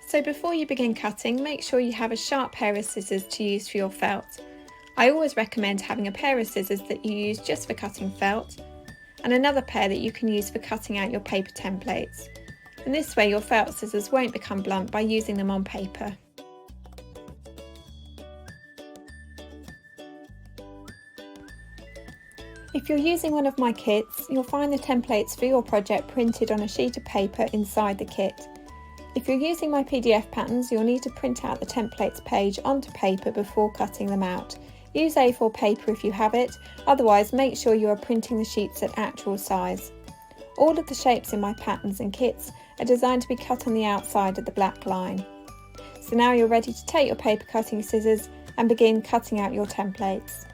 So before you begin cutting, make sure you have a sharp pair of scissors to use for your felt. I always recommend having a pair of scissors that you use just for cutting felt, and another pair that you can use for cutting out your paper templates. And this way your felt scissors won't become blunt by using them on paper. If you're using one of my kits, you'll find the templates for your project printed on a sheet of paper inside the kit. If you're using my PDF patterns, you'll need to print out the templates page onto paper before cutting them out. Use A4 paper if you have it, otherwise make sure you are printing the sheets at actual size. All of the shapes in my patterns and kits are designed to be cut on the outside of the black line. So now you're ready to take your paper cutting scissors and begin cutting out your templates.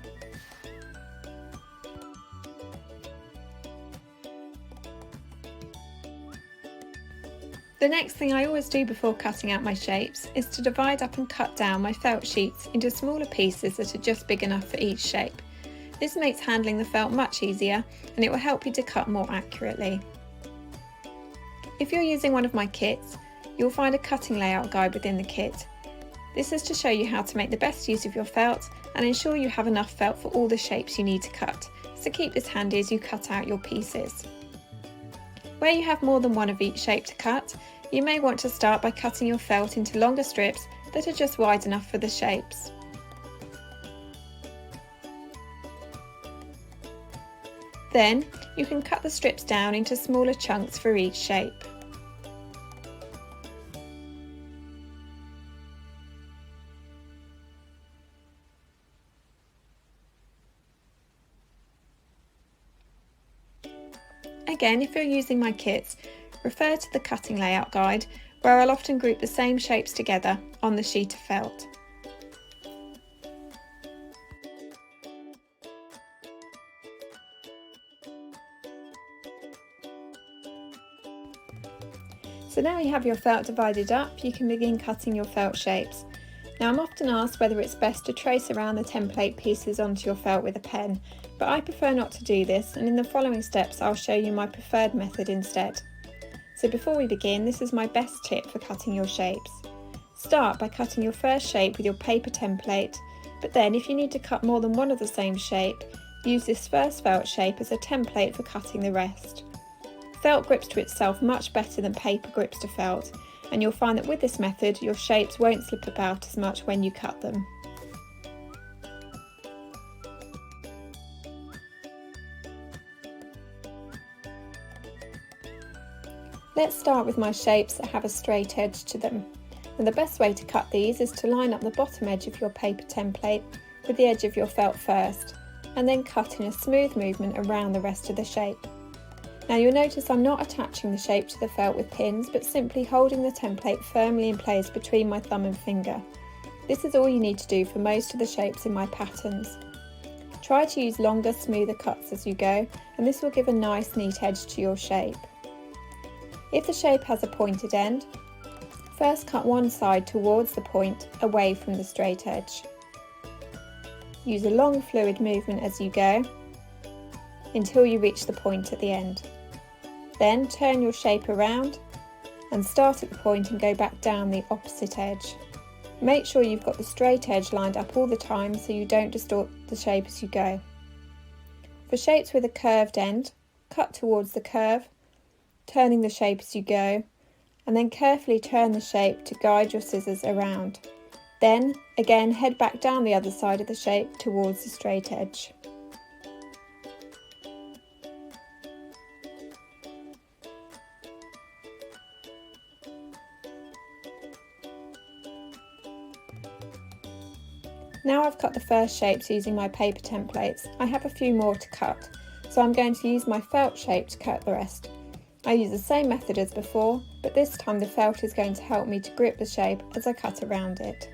The next thing I always do before cutting out my shapes is to divide up and cut down my felt sheets into smaller pieces that are just big enough for each shape. This makes handling the felt much easier and it will help you to cut more accurately. If you're using one of my kits, you'll find a cutting layout guide within the kit. This is to show you how to make the best use of your felt and ensure you have enough felt for all the shapes you need to cut, so keep this handy as you cut out your pieces. Where you have more than one of each shape to cut, you may want to start by cutting your felt into longer strips that are just wide enough for the shapes. Then you can cut the strips down into smaller chunks for each shape. Again, if you're using my kits, refer to the cutting layout guide where I'll often group the same shapes together on the sheet of felt. So now you have your felt divided up, you can begin cutting your felt shapes. Now I'm often asked whether it's best to trace around the template pieces onto your felt with a pen, but I prefer not to do this, and in the following steps I'll show you my preferred method instead. So before we begin, this is my best tip for cutting your shapes. Start by cutting your first shape with your paper template, but then if you need to cut more than one of the same shape, use this first felt shape as a template for cutting the rest. Felt grips to itself much better than paper grips to felt, and you'll find that with this method your shapes won't slip about as much when you cut them. Let's start with my shapes that have a straight edge to them, and the best way to cut these is to line up the bottom edge of your paper template with the edge of your felt first, and then cut in a smooth movement around the rest of the shape. Now you'll notice I'm not attaching the shape to the felt with pins, but simply holding the template firmly in place between my thumb and finger. This is all you need to do for most of the shapes in my patterns. Try to use longer, smoother cuts as you go, and this will give a nice neat edge to your shape. If the shape has a pointed end, first cut one side towards the point, away from the straight edge. Use a long fluid movement as you go, until you reach the point at the end. Then turn your shape around and start at the point and go back down the opposite edge. Make sure you've got the straight edge lined up all the time so you don't distort the shape as you go. For shapes with a curved end, cut towards the curve, turning the shape as you go, and then carefully turn the shape to guide your scissors around. Then, again, head back down the other side of the shape towards the straight edge. Now I've cut the first shapes using my paper templates, I have a few more to cut, so I'm going to use my felt shape to cut the rest. I use the same method as before, but this time the felt is going to help me to grip the shape as I cut around it.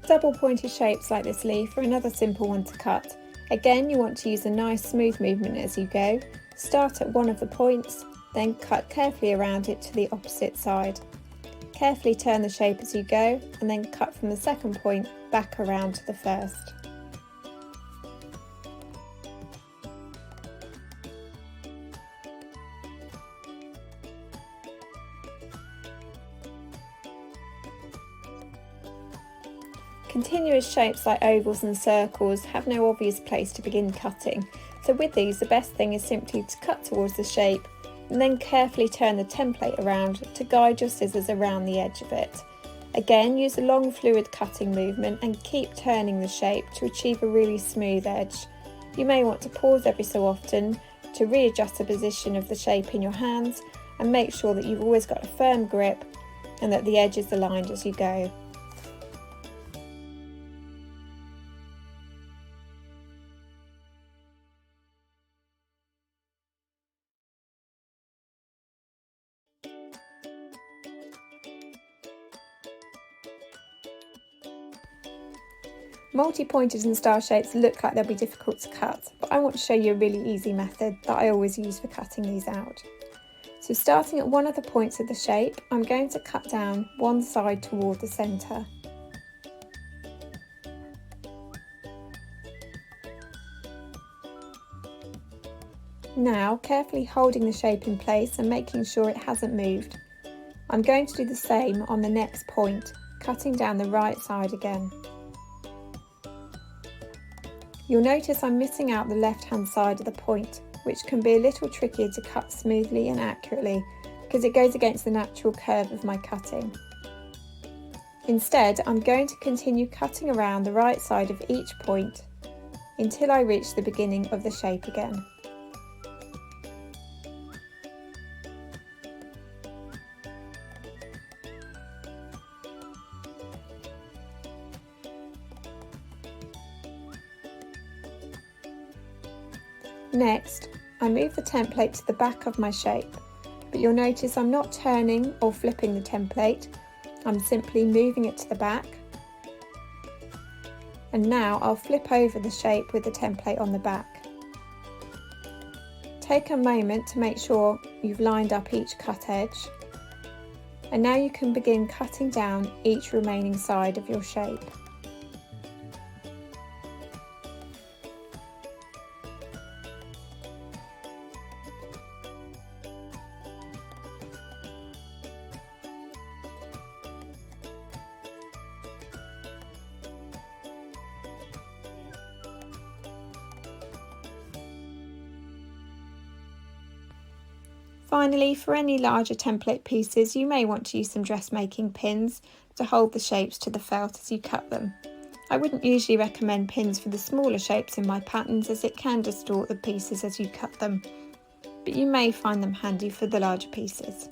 Double pointed shapes like this leaf are another simple one to cut, Again, you want to use a nice smooth movement as you go. Start at one of the points, then cut carefully around it to the opposite side. Carefully turn the shape as you go and then cut from the second point back around to the first. Continuous shapes like ovals and circles have no obvious place to begin cutting, so with these the best thing is simply to cut towards the shape and then carefully turn the template around to guide your scissors around the edge of it. Again, use a long fluid cutting movement and keep turning the shape to achieve a really smooth edge. You may want to pause every so often to readjust the position of the shape in your hands and make sure that you've always got a firm grip and that the edge is aligned as you go. Multi-pointers and star shapes look like they'll be difficult to cut, but I want to show you a really easy method that I always use for cutting these out. So starting at one of the points of the shape, I'm going to cut down one side toward the centre. Now, carefully holding the shape in place and making sure it hasn't moved, I'm going to do the same on the next point, cutting down the right side again. You'll notice I'm missing out the left-hand side of the point, which can be a little trickier to cut smoothly and accurately because it goes against the natural curve of my cutting. Instead, I'm going to continue cutting around the right side of each point until I reach the beginning of the shape again. Next, I move the template to the back of my shape, but you'll notice I'm not turning or flipping the template, I'm simply moving it to the back. And now I'll flip over the shape with the template on the back. Take a moment to make sure you've lined up each cut edge, and now you can begin cutting down each remaining side of your shape. Finally, for any larger template pieces, you may want to use some dressmaking pins to hold the shapes to the felt as you cut them. I wouldn't usually recommend pins for the smaller shapes in my patterns as it can distort the pieces as you cut them, but you may find them handy for the larger pieces.